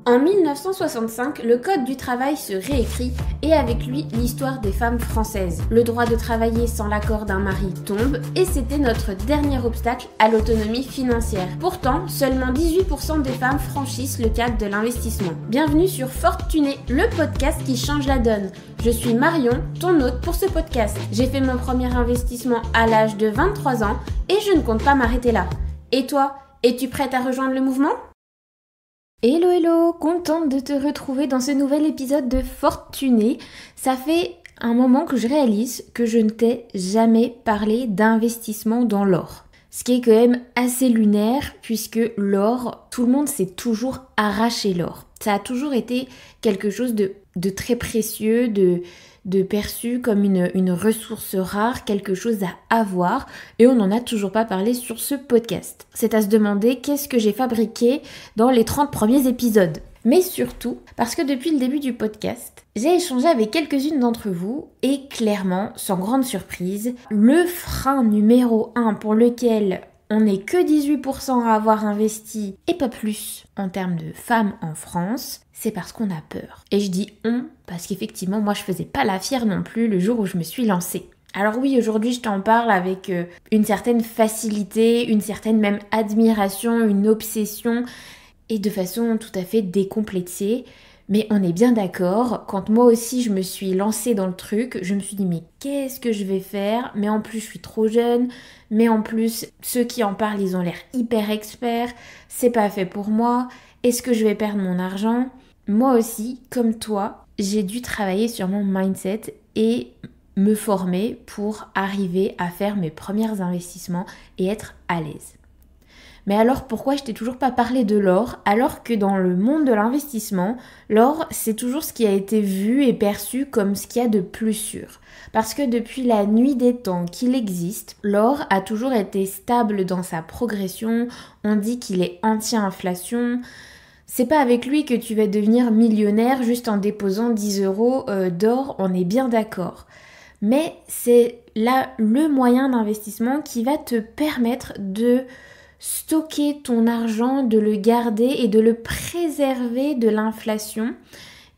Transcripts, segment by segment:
En 1965, le Code du travail se réécrit et avec lui l'histoire des femmes françaises. Le droit de travailler sans l'accord d'un mari tombe et c'était notre dernier obstacle à l'autonomie financière. Pourtant, seulement 18% des femmes franchissent le cap de l'investissement. Bienvenue sur Fortuné, le podcast qui change la donne. Je suis Marion, ton hôte pour ce podcast. J'ai fait mon premier investissement à l'âge de 23 ans et je ne compte pas m'arrêter là. Et toi, es-tu prête à rejoindre le mouvement ? Hello hello, contente de te retrouver dans ce nouvel épisode de Fortuné. Ça fait un moment que je réalise que je ne t'ai jamais parlé d'investissement dans l'or. Ce qui est quand même assez lunaire puisque l'or, tout le monde s'est toujours arraché l'or. Ça a toujours été quelque chose de très précieux, de perçu comme une ressource rare, quelque chose à avoir, et on n'en a toujours pas parlé sur ce podcast. C'est à se demander qu'est-ce que j'ai fabriqué dans les 30 premiers épisodes. Mais surtout, parce que depuis le début du podcast, j'ai échangé avec quelques-unes d'entre vous, et clairement, sans grande surprise, le frein numéro 1 pour lequel on n'est que 18% à avoir investi, et pas plus, en termes de femmes en France, c'est parce qu'on a peur. Et je dis on, parce qu'effectivement, moi je faisais pas la fière non plus le jour où je me suis lancée. Alors oui, aujourd'hui je t'en parle avec une certaine facilité, une certaine même admiration, une obsession, et de façon tout à fait décomplexée. Mais on est bien d'accord, quand moi aussi je me suis lancée dans le truc, je me suis dit mais qu'est-ce que je vais faire ? Mais en plus je suis trop jeune, mais en plus ceux qui en parlent ils ont l'air hyper experts, c'est pas fait pour moi, est-ce que je vais perdre mon argent ? Moi aussi, comme toi, j'ai dû travailler sur mon mindset et me former pour arriver à faire mes premiers investissements et être à l'aise. Mais alors pourquoi je t'ai toujours pas parlé de l'or alors que dans le monde de l'investissement, l'or c'est toujours ce qui a été vu et perçu comme ce qu'il y a de plus sûr. Parce que depuis la nuit des temps qu'il existe, l'or a toujours été stable dans sa progression, on dit qu'il est anti-inflation. C'est pas avec lui que tu vas devenir millionnaire juste en déposant 10 euros d'or, on est bien d'accord. Mais c'est là le moyen d'investissement qui va te permettre de stocker ton argent, de le garder et de le préserver de l'inflation.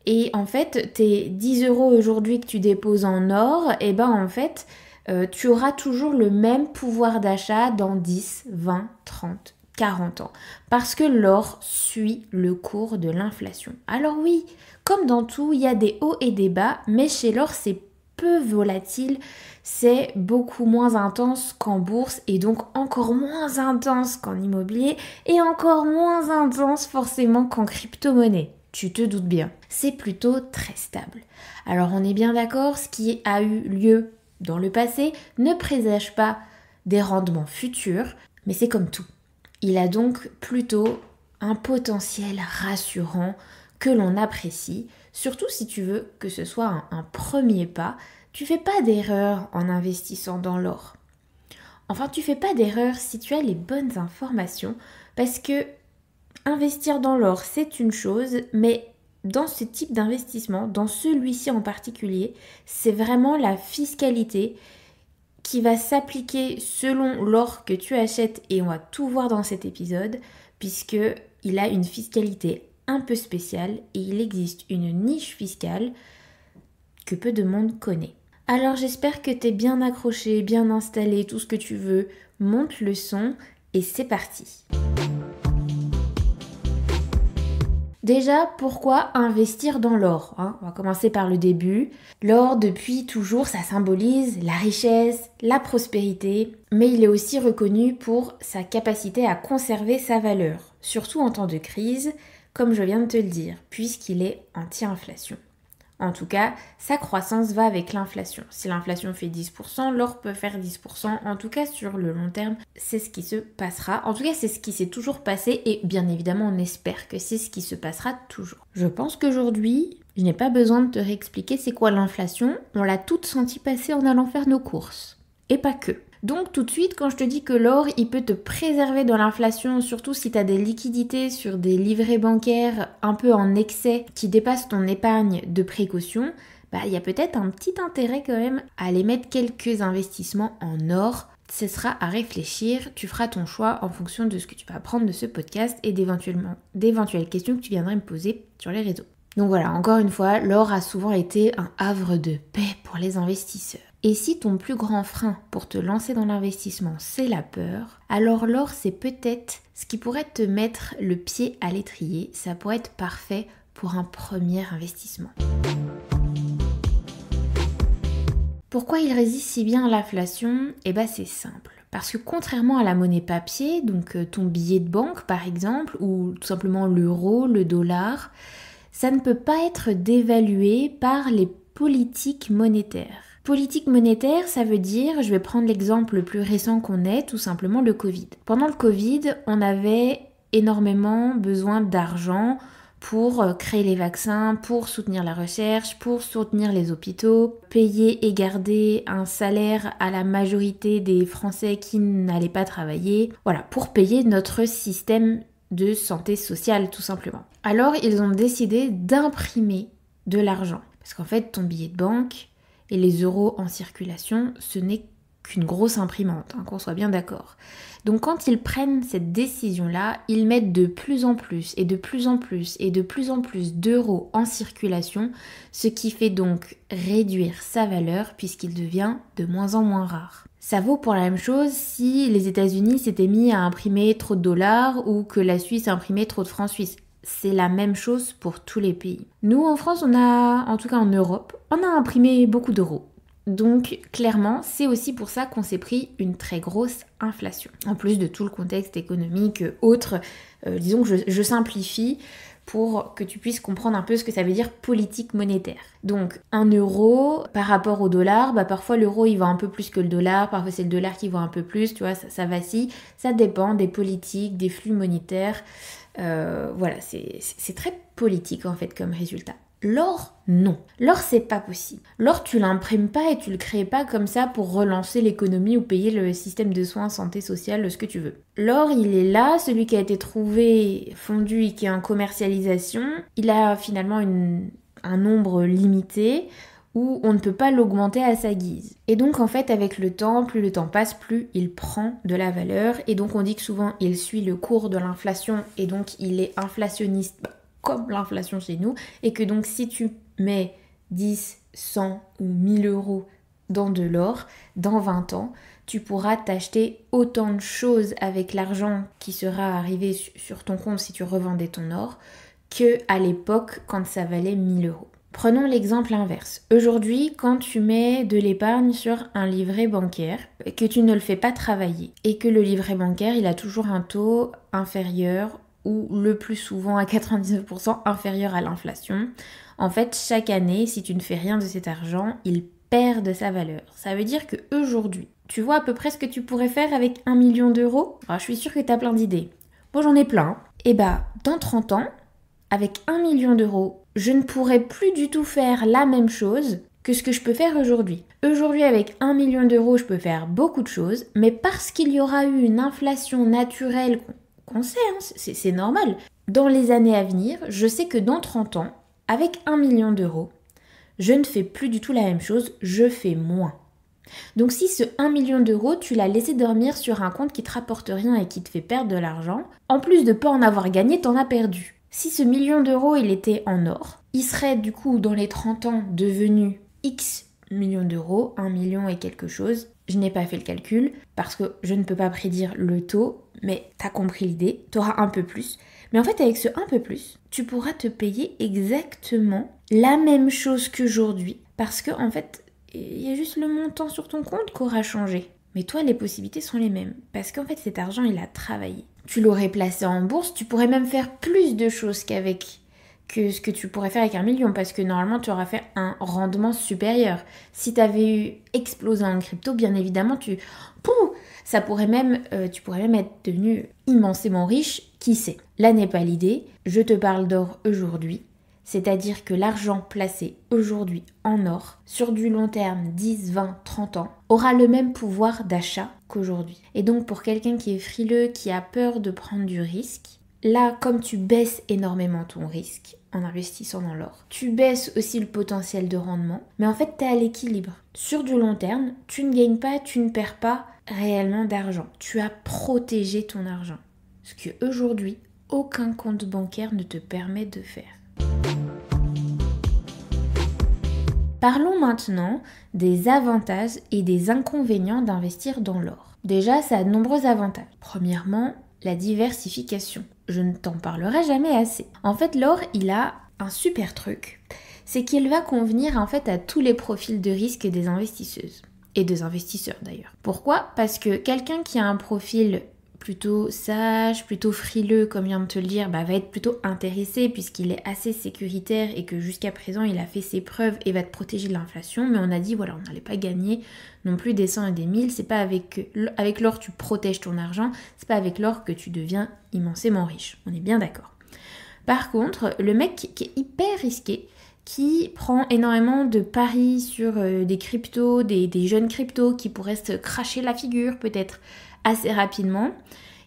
Et en fait, tes 10 euros aujourd'hui que tu déposes en or, et ben en fait, tu auras toujours le même pouvoir d'achat dans 10, 20, 30, 40 ans. Parce que l'or suit le cours de l'inflation. Alors oui, comme dans tout, il y a des hauts et des bas, mais chez l'or, c'est peu volatile, c'est beaucoup moins intense qu'en bourse et donc encore moins intense qu'en immobilier et encore moins intense forcément qu'en crypto-monnaie. Tu te doutes bien, c'est plutôt très stable. Alors on est bien d'accord, ce qui a eu lieu dans le passé ne présage pas des rendements futurs, mais c'est comme tout. Il a donc plutôt un potentiel rassurant que l'on apprécie, surtout si tu veux que ce soit un premier pas. Tu fais pas d'erreur en investissant dans l'or. Enfin, tu fais pas d'erreur si tu as les bonnes informations, parce que investir dans l'or, c'est une chose, mais dans ce type d'investissement, dans celui-ci en particulier, c'est vraiment la fiscalité qui va s'appliquer selon l'or que tu achètes, et on va tout voir dans cet épisode, puisqu'il a une fiscalité un peu spéciale et il existe une niche fiscale que peu de monde connaît. Alors j'espère que t'es bien accroché, bien installé, tout ce que tu veux, monte le son et c'est parti. Déjà, pourquoi investir dans l'or ? On va commencer par le début. L'or, depuis toujours, ça symbolise la richesse, la prospérité, mais il est aussi reconnu pour sa capacité à conserver sa valeur, surtout en temps de crise, comme je viens de te le dire, puisqu'il est anti-inflation. En tout cas, sa croissance va avec l'inflation. Si l'inflation fait 10%, l'or peut faire 10%. En tout cas, sur le long terme, c'est ce qui se passera. En tout cas, c'est ce qui s'est toujours passé et bien évidemment, on espère que c'est ce qui se passera toujours. Je pense qu'aujourd'hui, je n'ai pas besoin de te réexpliquer c'est quoi l'inflation. On l'a toute senti passer en allant faire nos courses. Et pas que. Donc tout de suite, quand je te dis que l'or, il peut te préserver de l'inflation, surtout si tu as des liquidités sur des livrets bancaires un peu en excès qui dépassent ton épargne de précaution, il y a peut-être un petit intérêt quand même à aller mettre quelques investissements en or ce sera à réfléchir, tu feras ton choix en fonction de ce que tu vas apprendre de ce podcast et d'éventuelles questions que tu viendrais me poser sur les réseaux. Donc voilà, encore une fois, l'or a souvent été un havre de paix pour les investisseurs. Et si ton plus grand frein pour te lancer dans l'investissement, c'est la peur, alors l'or, c'est peut-être ce qui pourrait te mettre le pied à l'étrier. Ça pourrait être parfait pour un premier investissement. Pourquoi il résiste si bien à l'inflation ? C'est simple. Parce que contrairement à la monnaie papier, donc ton billet de banque par exemple, ou tout simplement l'euro, le dollar, ça ne peut pas être dévalué par les politiques monétaires. Politique monétaire, ça veut dire, je vais prendre l'exemple le plus récent qu'on ait, tout simplement le Covid. Pendant le Covid, on avait énormément besoin d'argent pour créer les vaccins, pour soutenir la recherche, pour soutenir les hôpitaux, payer et garder un salaire à la majorité des Français qui n'allaient pas travailler. Voilà, pour payer notre système de santé sociale tout simplement. Alors ils ont décidé d'imprimer de l'argent. Parce qu'en fait ton billet de banque et les euros en circulation, ce n'est qu'une grosse imprimante, qu'on soit bien d'accord. Donc quand ils prennent cette décision-là, ils mettent de plus en plus et de plus en plus et de plus en plus d'euros en circulation, ce qui fait donc réduire sa valeur puisqu'il devient de moins en moins rare. Ça vaut pour la même chose si les États-Unis s'étaient mis à imprimer trop de dollars ou que la Suisse imprimait trop de francs suisses. C'est la même chose pour tous les pays. Nous, en France, en tout cas en Europe, on a imprimé beaucoup d'euros. Donc, clairement, c'est aussi pour ça qu'on s'est pris une très grosse inflation. En plus de tout le contexte économique autre, disons que je simplifie pour que tu puisses comprendre un peu ce que ça veut dire politique monétaire. Donc, un euro par rapport au dollar, parfois l'euro il va un peu plus que le dollar, parfois c'est le dollar qui va un peu plus, tu vois, ça vacille. Ça dépend des politiques, des flux monétaires. Voilà, c'est très politique en fait comme résultat. L'or, non. L'or, c'est pas possible. L'or, tu l'imprimes pas et tu le crées pas comme ça pour relancer l'économie ou payer le système de soins, santé sociale, ce que tu veux. L'or, il est là, celui qui a été trouvé, fondu et qui est en commercialisation, il a finalement un nombre limité où on ne peut pas l'augmenter à sa guise. Et donc en fait avec le temps, plus le temps passe, plus il prend de la valeur et donc on dit que souvent il suit le cours de l'inflation et donc il est inflationniste comme l'inflation chez nous et que donc si tu mets 10, 100 ou 1000 euros dans de l'or, dans 20 ans, tu pourras t'acheter autant de choses avec l'argent qui sera arrivé sur ton compte si tu revendais ton or qu'à l'époque quand ça valait 1000 euros. Prenons l'exemple inverse. Aujourd'hui, quand tu mets de l'épargne sur un livret bancaire, que tu ne le fais pas travailler et que le livret bancaire, il a toujours un taux inférieur ou le plus souvent à 99% inférieur à l'inflation, en fait, chaque année, si tu ne fais rien de cet argent, il perd de sa valeur. Ça veut dire qu'aujourd'hui, tu vois à peu près ce que tu pourrais faire avec 1 million d'euros ? Alors, je suis sûre que tu as plein d'idées. Moi, j'en ai plein. Et dans 30 ans, avec 1 million d'euros, je ne pourrais plus du tout faire la même chose que ce que je peux faire aujourd'hui. Aujourd'hui, avec 1 million d'euros, je peux faire beaucoup de choses, mais parce qu'il y aura eu une inflation naturelle qu'on sait, c'est normal. Dans les années à venir, je sais que dans 30 ans, avec 1 million d'euros, je ne fais plus du tout la même chose, je fais moins. Donc si ce 1 million d'euros, tu l'as laissé dormir sur un compte qui te rapporte rien et qui te fait perdre de l'argent, en plus de pas en avoir gagné, t'en as perdu. Si ce million d'euros, il était en or, il serait du coup dans les 30 ans devenu X millions d'euros, 1 million et quelque chose. Je n'ai pas fait le calcul parce que je ne peux pas prédire le taux, mais t'as compris l'idée, t'auras un peu plus. Mais en fait, avec ce un peu plus, tu pourras te payer exactement la même chose qu'aujourd'hui parce que en fait, il y a juste le montant sur ton compte qui aura changé. Mais toi, les possibilités sont les mêmes parce qu'en fait, cet argent, il a travaillé. Tu l'aurais placé en bourse, tu pourrais même faire plus de choses que ce que tu pourrais faire avec 1 million parce que normalement tu auras fait un rendement supérieur. Si tu avais explosé en crypto, bien évidemment, tu pourrais même être devenu immensément riche, qui sait. Là n'est pas l'idée, je te parle d'or aujourd'hui, c'est-à-dire que l'argent placé aujourd'hui en or, sur du long terme, 10, 20, 30 ans, aura le même pouvoir d'achat qu'aujourd'hui. Et donc pour quelqu'un qui est frileux, qui a peur de prendre du risque, là, comme tu baisses énormément ton risque en investissant dans l'or, tu baisses aussi le potentiel de rendement, mais en fait, tu es à l'équilibre. Sur du long terme, tu ne gagnes pas, tu ne perds pas réellement d'argent. Tu as protégé ton argent. Ce qu'aujourd'hui, aucun compte bancaire ne te permet de faire. Parlons maintenant des avantages et des inconvénients d'investir dans l'or. Déjà, ça a de nombreux avantages. Premièrement, la diversification. Je ne t'en parlerai jamais assez. En fait, l'or, il a un super truc. C'est qu'il va convenir en fait à tous les profils de risque des investisseuses. Et des investisseurs d'ailleurs. Pourquoi ? Parce que quelqu'un qui a un profil plutôt sage, plutôt frileux, comme vient de te le dire, va être plutôt intéressé puisqu'il est assez sécuritaire et que jusqu'à présent il a fait ses preuves et va te protéger de l'inflation. Mais on a dit voilà, on n'allait pas gagner non plus des 100 et des 1000. C'est pas avec l'or tu protèges ton argent, c'est pas avec l'or que tu deviens immensément riche. On est bien d'accord. Par contre, le mec qui est hyper risqué, qui prend énormément de paris sur des cryptos, des jeunes cryptos qui pourraient se cracher la figure peut-être assez rapidement,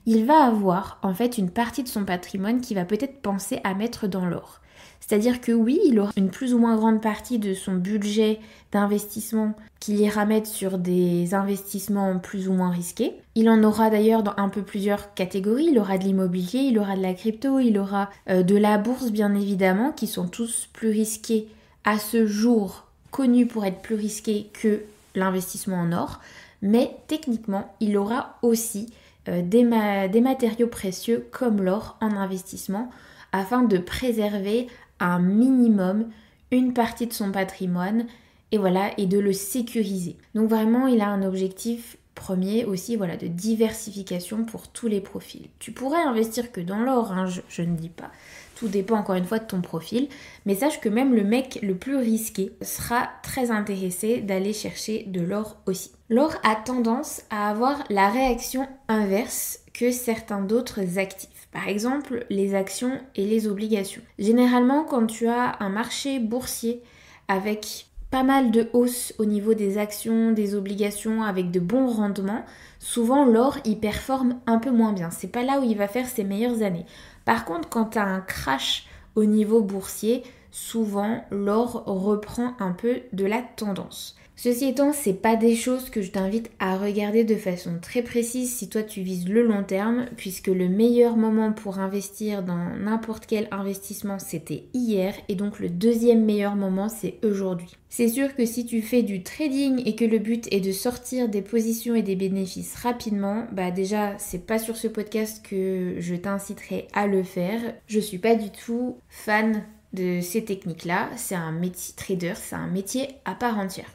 il va avoir en fait une partie de son patrimoine qui va peut-être penser à mettre dans l'or. C'est-à-dire que oui, il aura une plus ou moins grande partie de son budget d'investissement qu'il ira mettre sur des investissements plus ou moins risqués. Il en aura d'ailleurs dans un peu plusieurs catégories. Il aura de l'immobilier, il aura de la crypto, il aura de la bourse bien évidemment, qui sont tous plus risqués à ce jour, connus pour être plus risqués que l'investissement en or. Mais techniquement, il aura aussi des matériaux précieux comme l'or en investissement afin de préserver un minimum une partie de son patrimoine et voilà, et de le sécuriser. Donc vraiment, il a un objectif premier aussi, voilà, de diversification pour tous les profils. Tu pourrais investir que dans l'or, hein, je ne dis pas. Tout dépend encore une fois de ton profil, mais sache que même le mec le plus risqué sera très intéressé d'aller chercher de l'or aussi. L'or a tendance à avoir la réaction inverse que certains d'autres actifs. Par exemple, les actions et les obligations. Généralement, quand tu as un marché boursier avec pas mal de hausses au niveau des actions, des obligations, avec de bons rendements, souvent l'or il performe un peu moins bien. C'est pas là où il va faire ses meilleures années. Par contre, quand tu as un crash au niveau boursier, souvent l'or reprend un peu de la tendance. Ceci étant, c'est pas des choses que je t'invite à regarder de façon très précise si toi tu vises le long terme, puisque le meilleur moment pour investir dans n'importe quel investissement c'était hier, et donc le deuxième meilleur moment c'est aujourd'hui. C'est sûr que si tu fais du trading et que le but est de sortir des positions et des bénéfices rapidement, bah déjà c'est pas sur ce podcast que je t'inciterai à le faire. Je suis pas du tout fan de ces techniques-là, c'est un métier trader, c'est un métier à part entière.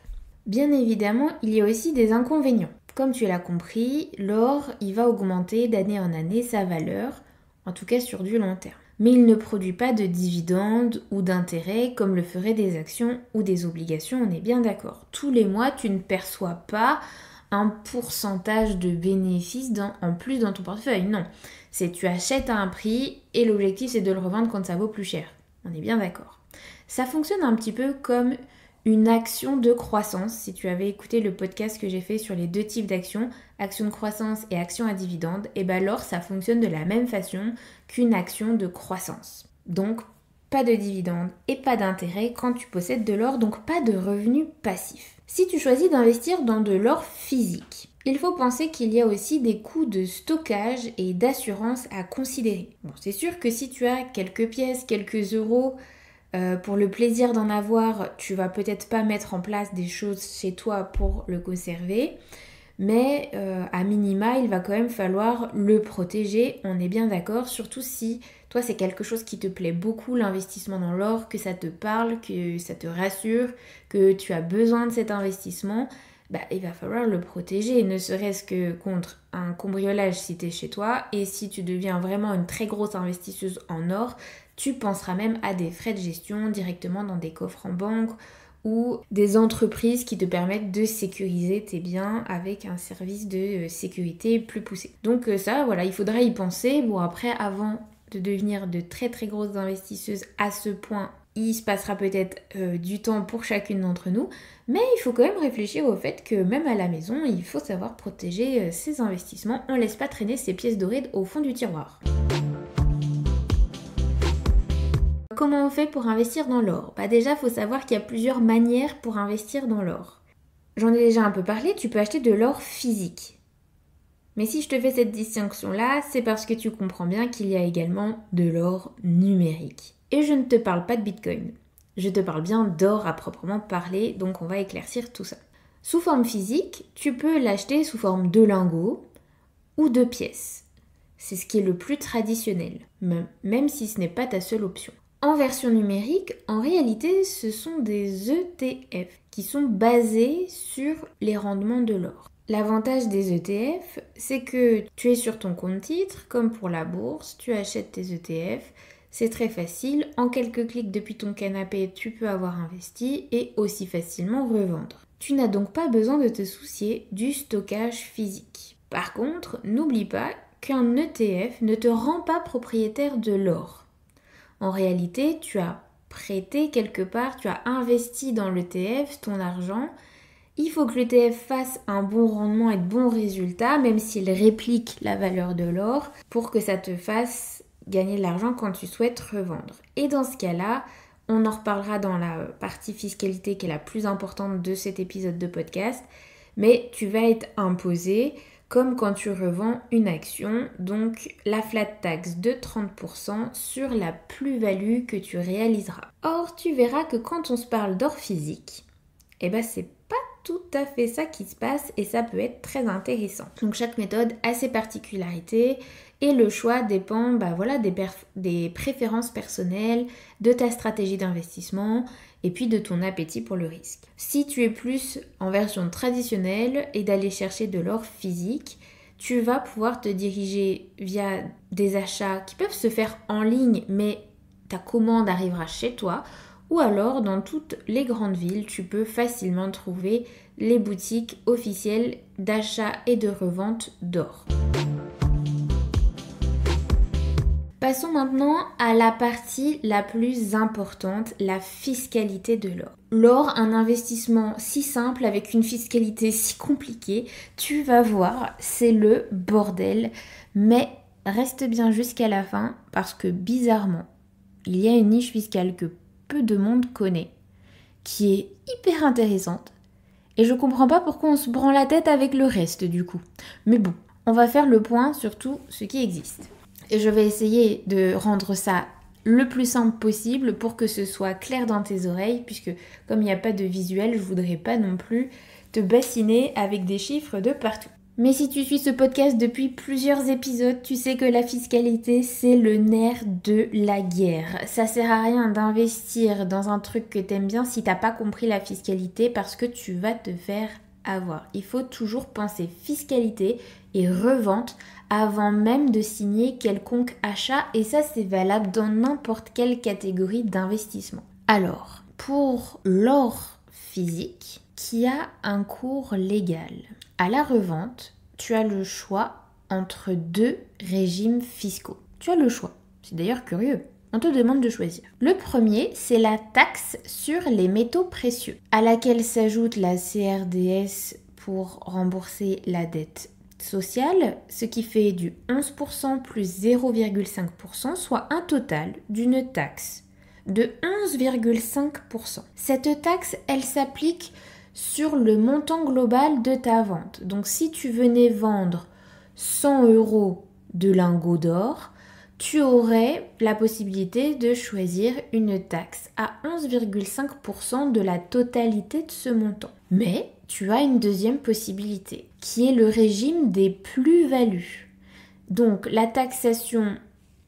Bien évidemment, il y a aussi des inconvénients. Comme tu l'as compris, l'or, il va augmenter d'année en année sa valeur, en tout cas sur du long terme. Mais il ne produit pas de dividendes ou d'intérêts comme le feraient des actions ou des obligations, on est bien d'accord. Tous les mois, tu ne perçois pas un pourcentage de bénéfices en plus dans ton portefeuille, non. C'est tu achètes à un prix et l'objectif c'est de le revendre quand ça vaut plus cher. On est bien d'accord. Ça fonctionne un petit peu comme une action de croissance. Si tu avais écouté le podcast que j'ai fait sur les deux types d'actions, action de croissance et action à dividende, et bien l'or ça fonctionne de la même façon qu'une action de croissance. Donc pas de dividende et pas d'intérêt quand tu possèdes de l'or, donc pas de revenus passifs. Si tu choisis d'investir dans de l'or physique, il faut penser qu'il y a aussi des coûts de stockage et d'assurance à considérer. Bon, c'est sûr que si tu as quelques pièces, quelques euros, pour le plaisir d'en avoir, tu vas peut-être pas mettre en place des choses chez toi pour le conserver, mais à minima, il va quand même falloir le protéger, on est bien d'accord, surtout si toi c'est quelque chose qui te plaît beaucoup, l'investissement dans l'or, que ça te parle, que ça te rassure, que tu as besoin de cet investissement, bah, il va falloir le protéger, ne serait-ce que contre un cambriolage si tu es chez toi, et si tu deviens vraiment une très grosse investisseuse en or, tu penseras même à des frais de gestion directement dans des coffres en banque ou des entreprises qui te permettent de sécuriser tes biens avec un service de sécurité plus poussé. Donc ça, voilà, il faudrait y penser. Bon, après, avant de devenir de très très grosses investisseuses à ce point, il se passera peut-être du temps pour chacune d'entre nous, mais il faut quand même réfléchir au fait que même à la maison, il faut savoir protéger ses investissements. On ne laisse pas traîner ses pièces dorées au fond du tiroir. Comment on fait pour investir dans l'or ? Bah déjà, il faut savoir qu'il y a plusieurs manières pour investir dans l'or. J'en ai déjà un peu parlé, tu peux acheter de l'or physique. Mais si je te fais cette distinction-là, c'est parce que tu comprends bien qu'il y a également de l'or numérique. Et je ne te parle pas de Bitcoin. Je te parle bien d'or à proprement parler, donc on va éclaircir tout ça. Sous forme physique, tu peux l'acheter sous forme de lingots ou de pièces. C'est ce qui est le plus traditionnel, même si ce n'est pas ta seule option. En version numérique, en réalité, ce sont des ETF qui sont basés sur les rendements de l'or. L'avantage des ETF, c'est que tu es sur ton compte titre, comme pour la bourse, tu achètes tes ETF, c'est très facile, en quelques clics depuis ton canapé, tu peux avoir investi et aussi facilement revendre. Tu n'as donc pas besoin de te soucier du stockage physique. Par contre, n'oublie pas qu'un ETF ne te rend pas propriétaire de l'or. En réalité, tu as prêté quelque part, tu as investi dans l'ETF ton argent. Il faut que l'ETF fasse un bon rendement et de bons résultats, même s'il réplique la valeur de l'or, pour que ça te fasse gagner de l'argent quand tu souhaites revendre. Et dans ce cas-là, on en reparlera dans la partie fiscalité qui est la plus importante de cet épisode de podcast, mais tu vas être imposé comme quand tu revends une action, donc la flat tax de 30% sur la plus-value que tu réaliseras. Or, tu verras que quand on se parle d'or physique, c'est pas tout à fait ça qui se passe et ça peut être très intéressant. Donc chaque méthode a ses particularités et le choix dépend des préférences personnelles, de ta stratégie d'investissement et puis de ton appétit pour le risque. Si tu es plus en version traditionnelle et d'aller chercher de l'or physique, tu vas pouvoir te diriger via des achats qui peuvent se faire en ligne, mais ta commande arrivera chez toi. Ou alors, dans toutes les grandes villes, tu peux facilement trouver les boutiques officielles d'achat et de revente d'or. Passons maintenant à la partie la plus importante, la fiscalité de l'or. L'or, un investissement si simple avec une fiscalité si compliquée, tu vas voir, c'est le bordel. Mais reste bien jusqu'à la fin parce que bizarrement, il y a une niche fiscale que peu de monde connaît, qui est hyper intéressante. Et je comprends pas pourquoi on se prend la tête avec le reste du coup. Mais bon, on va faire le point sur tout ce qui existe. Et je vais essayer de rendre ça le plus simple possible pour que ce soit clair dans tes oreilles, puisque comme il n'y a pas de visuel, je voudrais pas non plus te bassiner avec des chiffres de partout. Mais si tu suis ce podcast depuis plusieurs épisodes, tu sais que la fiscalité, c'est le nerf de la guerre. Ça sert à rien d'investir dans un truc que t'aimes bien si t'as pas compris la fiscalité parce que tu vas te faire avoir. Il faut toujours penser fiscalité et revente avant même de signer quelconque achat et ça c'est valable dans n'importe quelle catégorie d'investissement. Alors, pour l'or physique qui a un cours légal, à la revente, tu as le choix entre deux régimes fiscaux. Tu as le choix. C'est d'ailleurs curieux. On te demande de choisir. Le premier, c'est la taxe sur les métaux précieux, à laquelle s'ajoute la CRDS pour rembourser la dette sociale, ce qui fait du 11% plus 0,5%, soit un total d'une taxe de 11,5%. Cette taxe, elle s'applique sur le montant global de ta vente. Donc si tu venais vendre 100 € de lingots d'or, tu aurais la possibilité de choisir une taxe à 11,5% de la totalité de ce montant. Mais tu as une deuxième possibilité, qui est le régime des plus-values. Donc la taxation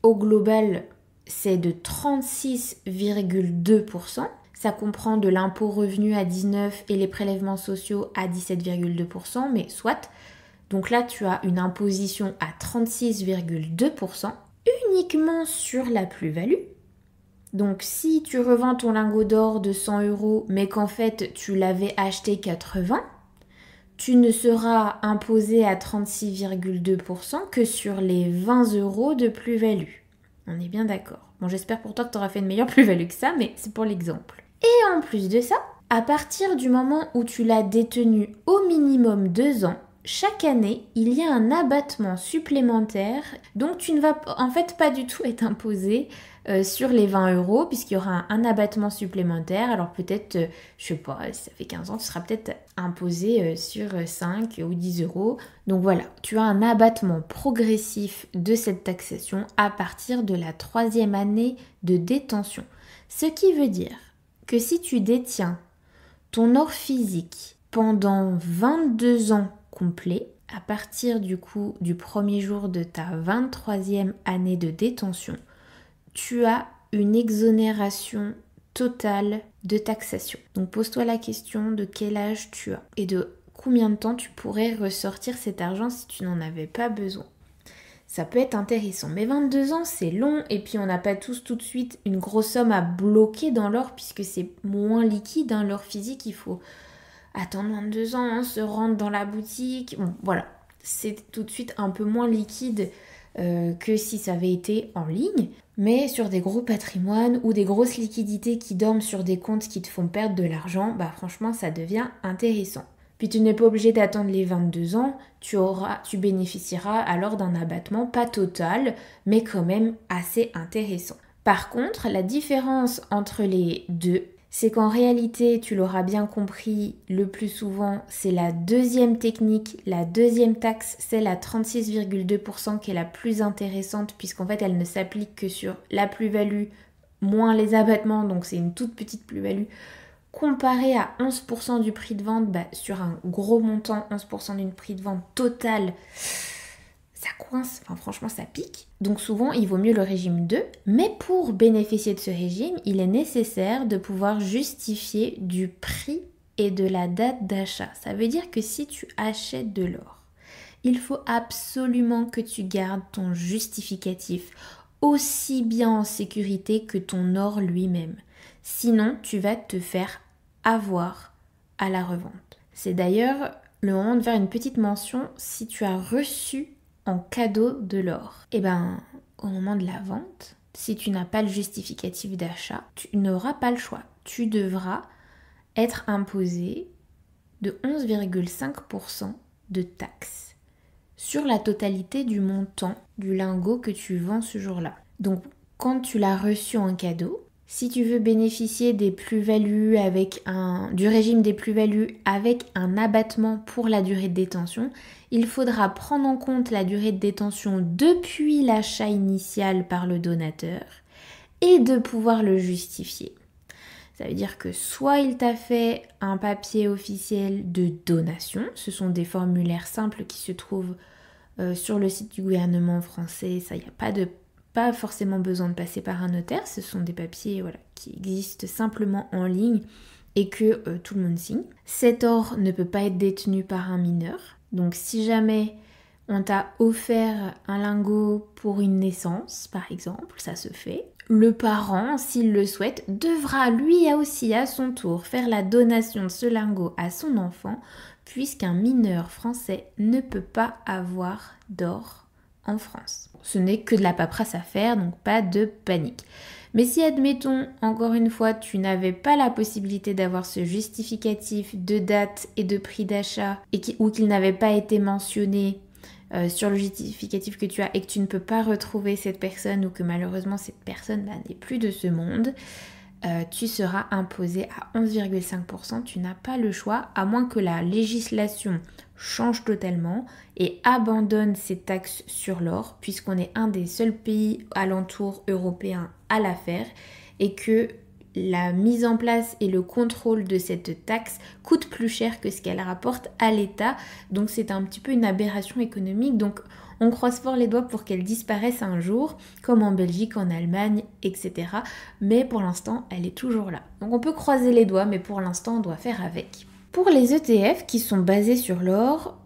au global, c'est de 36,2%. Ça comprend de l'impôt revenu à 19% et les prélèvements sociaux à 17,2%, mais soit. Donc là, tu as une imposition à 36,2%, uniquement sur la plus-value. Donc si tu revends ton lingot d'or de 100 €, mais qu'en fait tu l'avais acheté 80, tu ne seras imposé à 36,2% que sur les 20 € de plus-value. On est bien d'accord. Bon, j'espère pour toi que tu auras fait une meilleure plus-value que ça, mais c'est pour l'exemple. Et en plus de ça, à partir du moment où tu l'as détenu au minimum 2 ans, chaque année, il y a un abattement supplémentaire, donc tu ne vas en fait pas du tout être imposé sur les 20 euros, puisqu'il y aura un abattement supplémentaire. Alors peut-être, je sais pas, si ça fait 15 ans, tu seras peut-être imposé sur 5 ou 10 euros. Donc voilà, tu as un abattement progressif de cette taxation à partir de la 3e année de détention. Ce qui veut dire que si tu détiens ton or physique pendant 22 ans complets, à partir du coup du premier jour de ta 23e année de détention, tu as une exonération totale de taxation. Donc pose-toi la question de quel âge tu as et de combien de temps tu pourrais ressortir cet argent si tu n'en avais pas besoin. Ça peut être intéressant, mais 22 ans c'est long et puis on n'a pas tous tout de suite une grosse somme à bloquer dans l'or puisque c'est moins liquide, hein, l'or physique, il faut attendre 22 ans, hein, se rendre dans la boutique, bon voilà, c'est tout de suite un peu moins liquide que si ça avait été en ligne, mais sur des gros patrimoines ou des grosses liquidités qui dorment sur des comptes qui te font perdre de l'argent, bah franchement ça devient intéressant. Puis tu n'es pas obligé d'attendre les 22 ans, tu bénéficieras alors d'un abattement pas total, mais quand même assez intéressant. Par contre, la différence entre les deux, c'est qu'en réalité, tu l'auras bien compris, le plus souvent, c'est la deuxième technique, la deuxième taxe, c'est la 36,2% qui est la plus intéressante puisqu'en fait, elle ne s'applique que sur la plus-value moins les abattements, donc c'est une toute petite plus-value. Comparé à 11% du prix de vente, sur un gros montant, 11% d'une prix de vente total, ça coince, enfin franchement ça pique. Donc souvent il vaut mieux le régime 2, mais pour bénéficier de ce régime, il est nécessaire de pouvoir justifier du prix et de la date d'achat. Ça veut dire que si tu achètes de l'or, il faut absolument que tu gardes ton justificatif aussi bien en sécurité que ton or lui-même. Sinon, tu vas te faire avoir à la revente. C'est d'ailleurs le moment de faire une petite mention si tu as reçu en cadeau de l'or. Et au moment de la vente, si tu n'as pas le justificatif d'achat, tu n'auras pas le choix. Tu devras être imposé de 11,5% de taxes sur la totalité du montant du lingot que tu vends ce jour-là. Donc, quand tu l'as reçu en cadeau, si tu veux bénéficier des plus-values du régime des plus-values avec un abattement pour la durée de détention, il faudra prendre en compte la durée de détention depuis l'achat initial par le donateur et de pouvoir le justifier. Ça veut dire que soit il t'a fait un papier officiel de donation, ce sont des formulaires simples qui se trouvent sur le site du gouvernement français, ça, il n'y a pas forcément besoin de passer par un notaire, ce sont des papiers qui existent simplement en ligne et que tout le monde signe. Cet or ne peut pas être détenu par un mineur, donc si jamais on t'a offert un lingot pour une naissance, par exemple, ça se fait, le parent, s'il le souhaite, devra lui aussi à son tour faire la donation de ce lingot à son enfant, puisqu'un mineur français ne peut pas avoir d'or en France. Ce n'est que de la paperasse à faire, donc pas de panique. Mais si, admettons, encore une fois, tu n'avais pas la possibilité d'avoir ce justificatif de date et de prix d'achat ou qu'il n'avait pas été mentionné sur le justificatif que tu as et que tu ne peux pas retrouver cette personne ou que malheureusement cette personne n'est plus de ce monde, tu seras imposé à 11,5%. Tu n'as pas le choix, à moins que la législation change totalement et abandonne ces taxes sur l'or, puisqu'on est un des seuls pays alentours européens à la faire et que la mise en place et le contrôle de cette taxe coûte plus cher que ce qu'elle rapporte à l'État. Donc c'est un petit peu une aberration économique. Donc on croise fort les doigts pour qu'elle disparaisse un jour, comme en Belgique, en Allemagne, etc. Mais pour l'instant, elle est toujours là. Donc on peut croiser les doigts, mais pour l'instant, on doit faire avec. Pour les ETF qui sont basés sur l'or,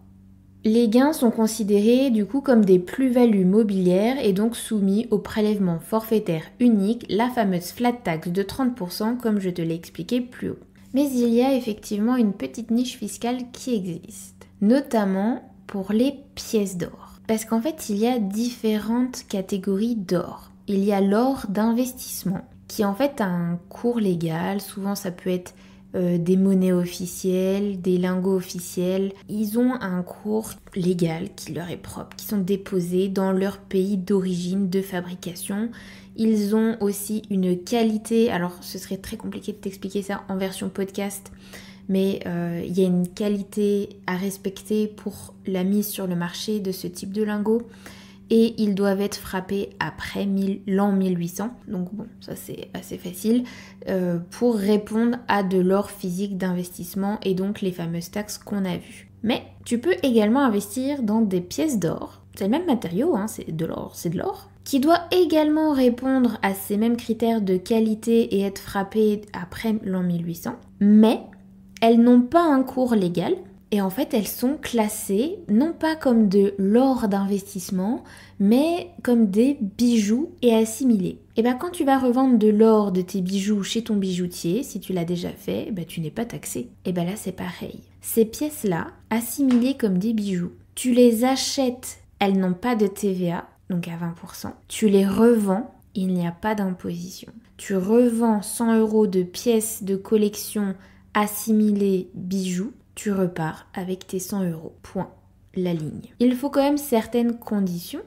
les gains sont considérés du coup comme des plus-values mobilières et donc soumis au prélèvement forfaitaire unique, la fameuse flat tax de 30% comme je te l'ai expliqué plus haut. Mais il y a effectivement une petite niche fiscale qui existe, notamment pour les pièces d'or. Parce qu'en fait, il y a différentes catégories d'or. Il y a l'or d'investissement, qui en fait a un cours légal. Souvent, ça peut être des monnaies officielles, des lingots officiels. Ils ont un cours légal qui leur est propre, qui sont déposés dans leur pays d'origine, de fabrication. Ils ont aussi une qualité, alors ce serait très compliqué de t'expliquer ça en version podcast, mais il y a une qualité à respecter pour la mise sur le marché de ce type de lingots. Et ils doivent être frappés après l'an 1800, donc bon, ça c'est assez facile, pour répondre à de l'or physique d'investissement et donc les fameuses taxes qu'on a vues. Mais tu peux également investir dans des pièces d'or, c'est le même matériau, hein, c'est de l'or, qui doit également répondre à ces mêmes critères de qualité et être frappé après l'an 1800, mais elles n'ont pas un cours légal. Et en fait, elles sont classées non pas comme de l'or d'investissement, mais comme des bijoux et assimilés. Et bien quand tu vas revendre de l'or de tes bijoux chez ton bijoutier, si tu l'as déjà fait, tu n'es pas taxé. Et bien là, c'est pareil. Ces pièces-là, assimilées comme des bijoux, tu les achètes, elles n'ont pas de TVA, donc à 20%. Tu les revends, il n'y a pas d'imposition. Tu revends 100 € de pièces de collection assimilées bijoux, tu repars avec tes 100 €. Point. La ligne. Il faut quand même certaines conditions.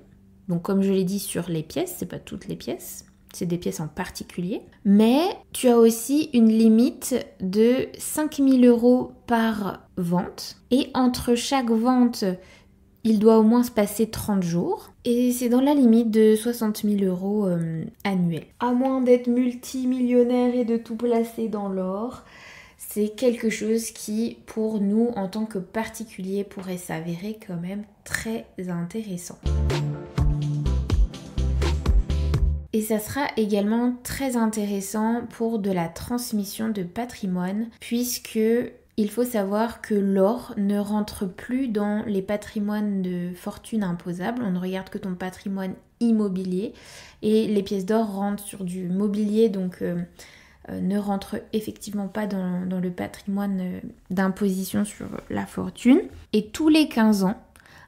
Donc comme je l'ai dit sur les pièces, c'est pas toutes les pièces, c'est des pièces en particulier. Mais tu as aussi une limite de 5 000 € par vente. Et entre chaque vente, il doit au moins se passer 30 jours. Et c'est dans la limite de 60 000 € annuels. À moins d'être multimillionnaire et de tout placer dans l'or, c'est quelque chose qui, pour nous, en tant que particuliers, pourrait s'avérer quand même très intéressant. Et ça sera également très intéressant pour de la transmission de patrimoine, puisque il faut savoir que l'or ne rentre plus dans les patrimoines de fortune imposables. On ne regarde que ton patrimoine immobilier. Et les pièces d'or rentrent sur du mobilier, donc ne rentrent effectivement pas dans le patrimoine d'imposition sur la fortune. Et tous les 15 ans,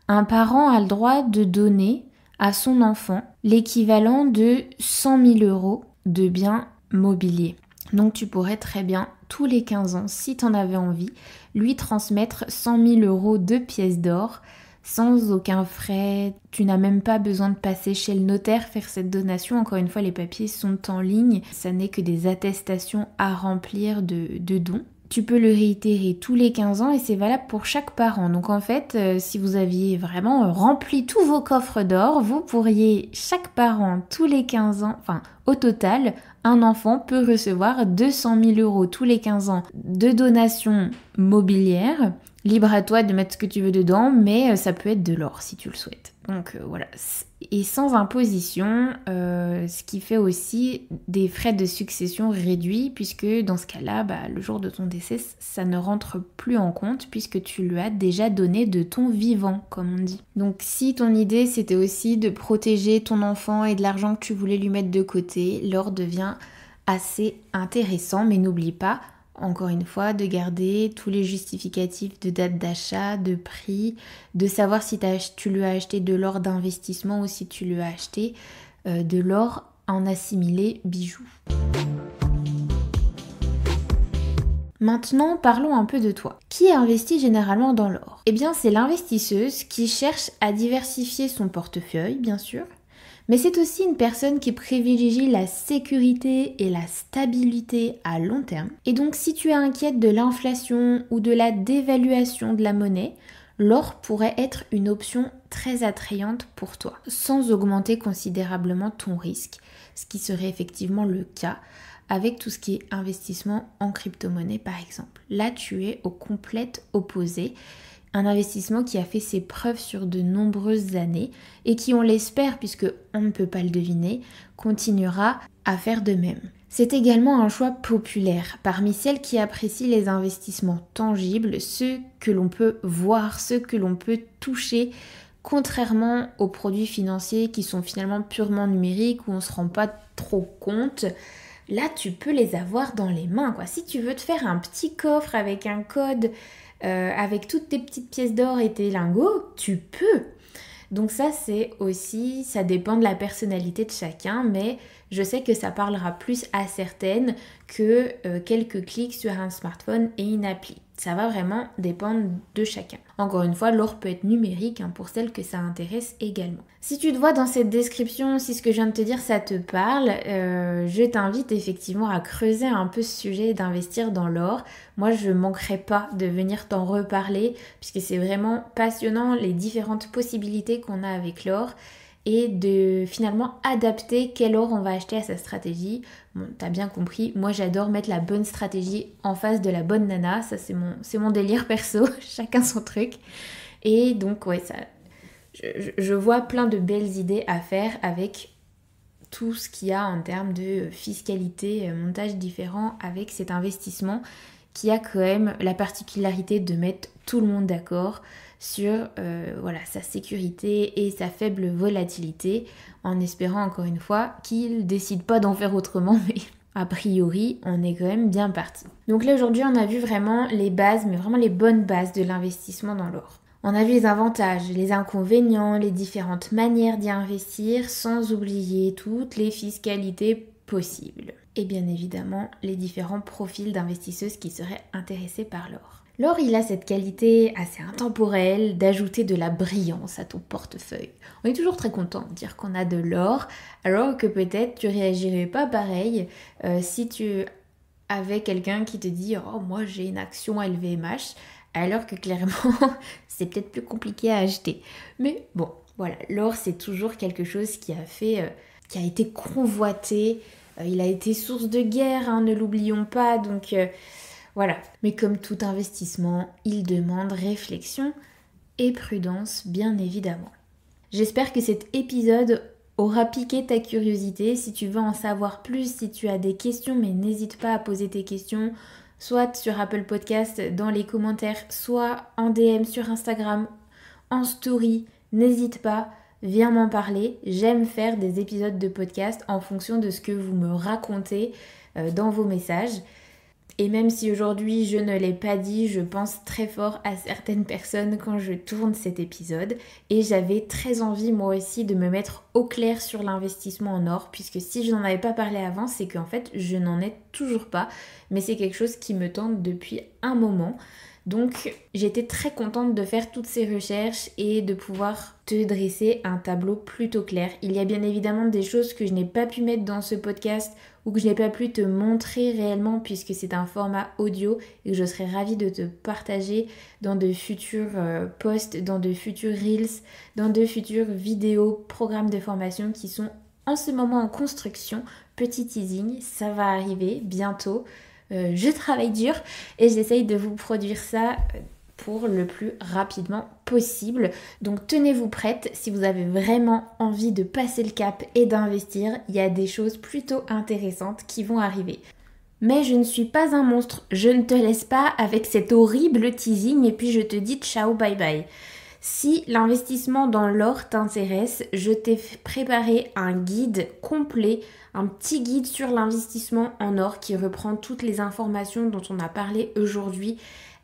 un parent a le droit de donner à son enfant l'équivalent de 100 000 € de biens mobiliers. Donc tu pourrais très bien, tous les 15 ans, si tu en avais envie, lui transmettre 100 000 € de pièces d'or sans aucun frais. Tu n'as même pas besoin de passer chez le notaire faire cette donation. Encore une fois, les papiers sont en ligne. Ça n'est que des attestations à remplir de dons. Tu peux le réitérer tous les 15 ans et c'est valable pour chaque parent. Donc en fait, si vous aviez vraiment rempli tous vos coffres d'or, vous pourriez, chaque parent, tous les 15 ans, enfin au total, un enfant peut recevoir 200 000 € tous les 15 ans de donations mobilières. Libre à toi de mettre ce que tu veux dedans, mais ça peut être de l'or si tu le souhaites. Donc voilà. Et sans imposition, ce qui fait aussi des frais de succession réduits, puisque dans ce cas-là, le jour de ton décès, ça ne rentre plus en compte, puisque tu lui as déjà donné de ton vivant, comme on dit. Donc si ton idée c'était aussi de protéger ton enfant et de l'argent que tu voulais lui mettre de côté, l'or devient assez intéressant, mais n'oublie pas, encore une fois, de garder tous les justificatifs de date d'achat, de prix, de savoir si tu lui as acheté de l'or d'investissement ou si tu lui as acheté de l'or en assimilé bijoux. Maintenant, parlons un peu de toi. Qui investit généralement dans l'or ? Eh bien, c'est l'investisseuse qui cherche à diversifier son portefeuille, bien sûr, mais c'est aussi une personne qui privilégie la sécurité et la stabilité à long terme. Et donc si tu es inquiète de l'inflation ou de la dévaluation de la monnaie, l'or pourrait être une option très attrayante pour toi, sans augmenter considérablement ton risque, ce qui serait effectivement le cas avec tout ce qui est investissement en crypto-monnaie par exemple. Là, tu es au complet opposé. Un investissement qui a fait ses preuves sur de nombreuses années et qui, on l'espère, puisque on ne peut pas le deviner, continuera à faire de même. C'est également un choix populaire parmi celles qui apprécient les investissements tangibles, ceux que l'on peut voir, ceux que l'on peut toucher, contrairement aux produits financiers qui sont finalement purement numériques où on ne se rend pas trop compte. Là, tu peux les avoir dans les mains, quoi. Si tu veux te faire un petit coffre avec un code, avec toutes tes petites pièces d'or et tes lingots, tu peux. Donc ça, c'est aussi, ça dépend de la personnalité de chacun, mais je sais que ça parlera plus à certaines que quelques clics sur un smartphone et une appli. Ça va vraiment dépendre de chacun. Encore une fois, l'or peut être numérique pour celles que ça intéresse également. Si tu te vois dans cette description, si ce que je viens de te dire ça te parle, je t'invite effectivement à creuser un peu ce sujet d'investir dans l'or. Moi, je ne manquerai pas de venir t'en reparler puisque c'est vraiment passionnant les différentes possibilités qu'on a avec l'or et de finalement adapter quel or on va acheter à sa stratégie. Bon, t'as bien compris, moi j'adore mettre la bonne stratégie en face de la bonne nana, ça c'est mon délire perso, chacun son truc. Et donc ouais, je vois plein de belles idées à faire avec tout ce qu'il y a en termes de fiscalité, montage différent avec cet investissement qui a quand même la particularité de mettre tout le monde d'accord sur sa sécurité et sa faible volatilité, en espérant encore une fois qu'il décide pas d'en faire autrement, mais a priori on est quand même bien parti. Donc là aujourd'hui on a vu vraiment les bases, mais vraiment les bonnes bases de l'investissement dans l'or. On a vu les avantages, les inconvénients, les différentes manières d'y investir, sans oublier toutes les fiscalités possibles. Et bien évidemment les différents profils d'investisseuses qui seraient intéressées par l'or. L'or, il a cette qualité assez intemporelle d'ajouter de la brillance à ton portefeuille. On est toujours très content de dire qu'on a de l'or, alors que peut-être tu réagirais pas pareil si tu avais quelqu'un qui te dit « Oh, moi j'ai une action LVMH », alors que clairement, c'est peut-être plus compliqué à acheter. Mais bon, voilà, l'or, c'est toujours quelque chose qui a été convoité, il a été source de guerre, ne l'oublions pas, donc... Voilà, mais comme tout investissement, il demande réflexion et prudence, bien évidemment. J'espère que cet épisode aura piqué ta curiosité. Si tu veux en savoir plus, si tu as des questions, mais n'hésite pas à poser tes questions, soit sur Apple Podcast dans les commentaires, soit en DM sur Instagram, en story. N'hésite pas, viens m'en parler. J'aime faire des épisodes de podcast en fonction de ce que vous me racontez dans vos messages. Et même si aujourd'hui je ne l'ai pas dit, je pense très fort à certaines personnes quand je tourne cet épisode. Et j'avais très envie moi aussi de me mettre au clair sur l'investissement en or, puisque si je n'en avais pas parlé avant, c'est qu'en fait je n'en ai toujours pas. Mais c'est quelque chose qui me tente depuis un moment. Donc j'étais très contente de faire toutes ces recherches et de pouvoir te dresser un tableau plutôt clair. Il y a bien évidemment des choses que je n'ai pas pu mettre dans ce podcast ou que je n'ai pas pu te montrer réellement puisque c'est un format audio et que je serais ravie de te partager dans de futurs posts, dans de futurs reels, dans de futures vidéos, programmes de formation qui sont en ce moment en construction. Petit teasing, ça va arriver bientôt. Je travaille dur et j'essaye de vous produire ça pour le plus rapidement possible. Donc tenez-vous prête si vous avez vraiment envie de passer le cap et d'investir. Il y a des choses plutôt intéressantes qui vont arriver. Mais je ne suis pas un monstre. Je ne te laisse pas avec cet horrible teasing et puis je te dis ciao bye bye. Si l'investissement dans l'or t'intéresse, je t'ai préparé un guide complet, un petit guide sur l'investissement en or qui reprend toutes les informations dont on a parlé aujourd'hui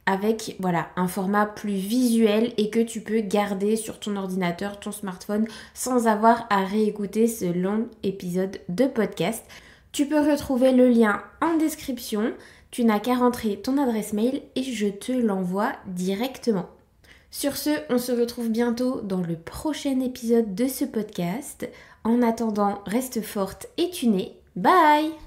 avec un format plus visuel et que tu peux garder sur ton ordinateur, ton smartphone sans avoir à réécouter ce long épisode de podcast. Tu peux retrouver le lien en description, tu n'as qu'à rentrer ton adresse mail et je te l'envoie directement. Sur ce, on se retrouve bientôt dans le prochain épisode de ce podcast. En attendant, reste forte et tunée. Bye!